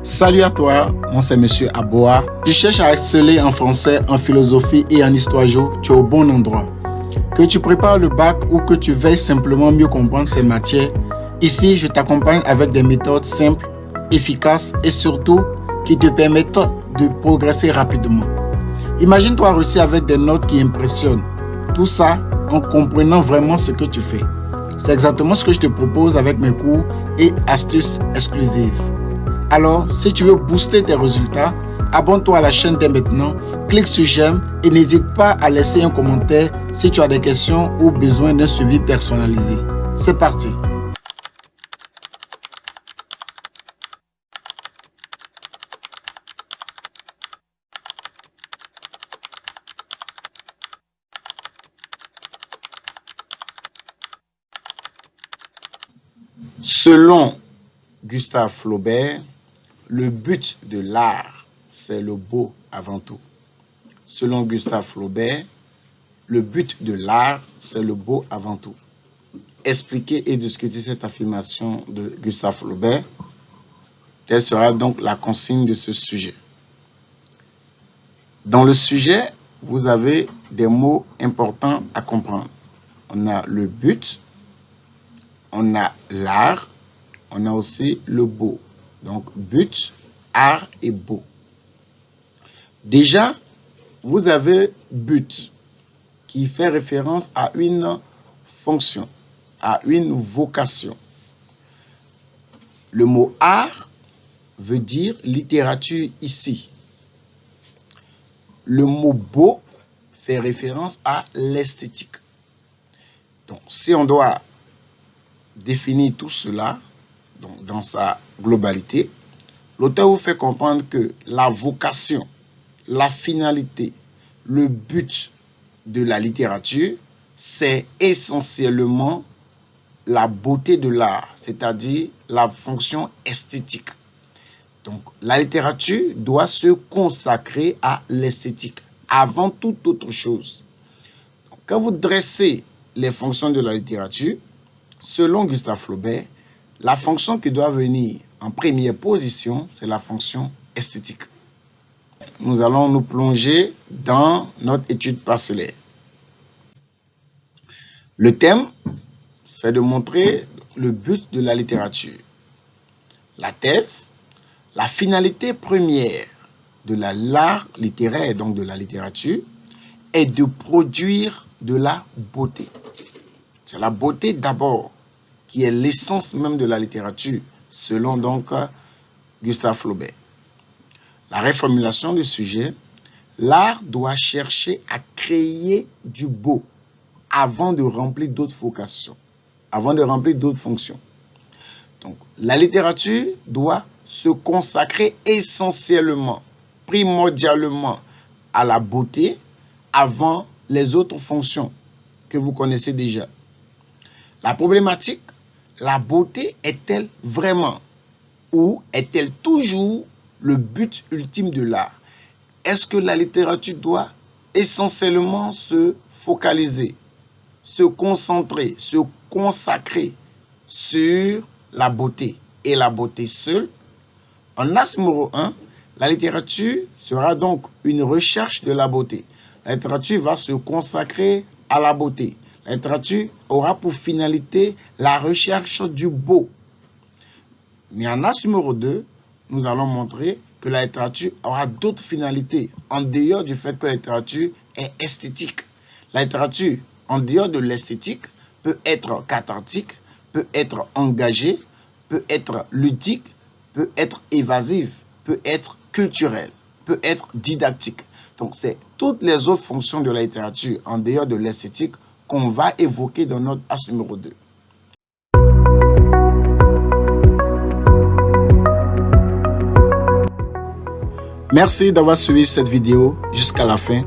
Salut à toi, moi c'est Monsieur Aboa. Tu cherches à exceller en français, en philosophie et en histoire géo, tu es au bon endroit. Que tu prépares le bac ou que tu veuilles simplement mieux comprendre ces matières, ici je t'accompagne avec des méthodes simples, efficaces et surtout qui te permettent de progresser rapidement. Imagine-toi réussir avec des notes qui impressionnent. Tout ça en comprenant vraiment ce que tu fais. C'est exactement ce que je te propose avec mes cours et astuces exclusives. Alors, si tu veux booster tes résultats, abonne-toi à la chaîne dès maintenant, clique sur j'aime et n'hésite pas à laisser un commentaire si tu as des questions ou besoin d'un suivi personnalisé. C'est parti! Selon Gustave Flaubert, le but de l'art, c'est le beau avant tout. Selon Gustave Flaubert, le but de l'art, c'est le beau avant tout. Expliquer et discuter cette affirmation de Gustave Flaubert, telle sera donc la consigne de ce sujet. Dans le sujet, vous avez des mots importants à comprendre. On a le but, on a l'art, on a aussi le beau. Donc, but, art et beau. Déjà, vous avez but qui fait référence à une fonction, à une vocation. Le mot art veut dire littérature ici. Le mot beau fait référence à l'esthétique. Donc, si on doit définir tout cela, donc dans sa globalité, l'auteur vous fait comprendre que la vocation, la finalité, le but de la littérature, c'est essentiellement la beauté de l'art, c'est-à-dire la fonction esthétique. Donc, la littérature doit se consacrer à l'esthétique avant toute autre chose. Donc, quand vous dressez les fonctions de la littérature, selon Gustave Flaubert, la fonction qui doit venir en première position, c'est la fonction esthétique. Nous allons nous plonger dans notre étude parcellaire. Le thème, c'est de montrer le but de la littérature. La thèse, la finalité première de l'art littéraire, donc de la littérature, est de produire de la beauté. C'est la beauté d'abord qui est l'essence même de la littérature, selon donc Gustave Flaubert. La reformulation du sujet, l'art doit chercher à créer du beau avant de remplir d'autres vocations, avant de remplir d'autres fonctions. Donc, la littérature doit se consacrer essentiellement, primordialement à la beauté avant les autres fonctions que vous connaissez déjà. La problématique, la beauté est-elle vraiment ou est-elle toujours le but ultime de l'art? Est-ce que la littérature doit essentiellement se focaliser, se concentrer, se consacrer sur la beauté et la beauté seule? En axe numéro 1, la littérature sera donc une recherche de la beauté. La littérature va se consacrer à la beauté. La littérature aura pour finalité la recherche du beau. Mais en axe numéro 2, nous allons montrer que la littérature aura d'autres finalités, en dehors du fait que la littérature est esthétique. La littérature, en dehors de l'esthétique, peut être cathartique, peut être engagée, peut être ludique, peut être évasive, peut être culturelle, peut être didactique. Donc, c'est toutes les autres fonctions de la littérature, en dehors de l'esthétique, qu'on va évoquer dans notre axe numéro 2. Merci d'avoir suivi cette vidéo jusqu'à la fin.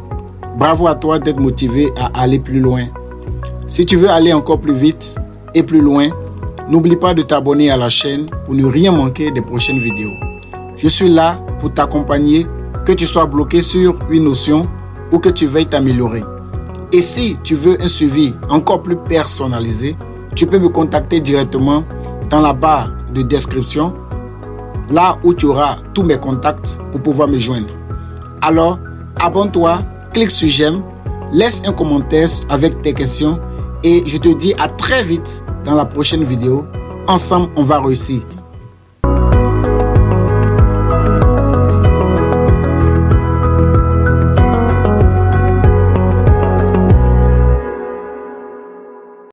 Bravo à toi d'être motivé à aller plus loin. Si tu veux aller encore plus vite et plus loin, n'oublie pas de t'abonner à la chaîne pour ne rien manquer des prochaines vidéos. Je suis là pour t'accompagner, que tu sois bloqué sur une notion ou que tu veuilles t'améliorer. Et si tu veux un suivi encore plus personnalisé, tu peux me contacter directement dans la barre de description là où tu auras tous mes contacts pour pouvoir me joindre. Alors, abonne-toi, clique sur j'aime, laisse un commentaire avec tes questions et je te dis à très vite dans la prochaine vidéo. Ensemble, on va réussir.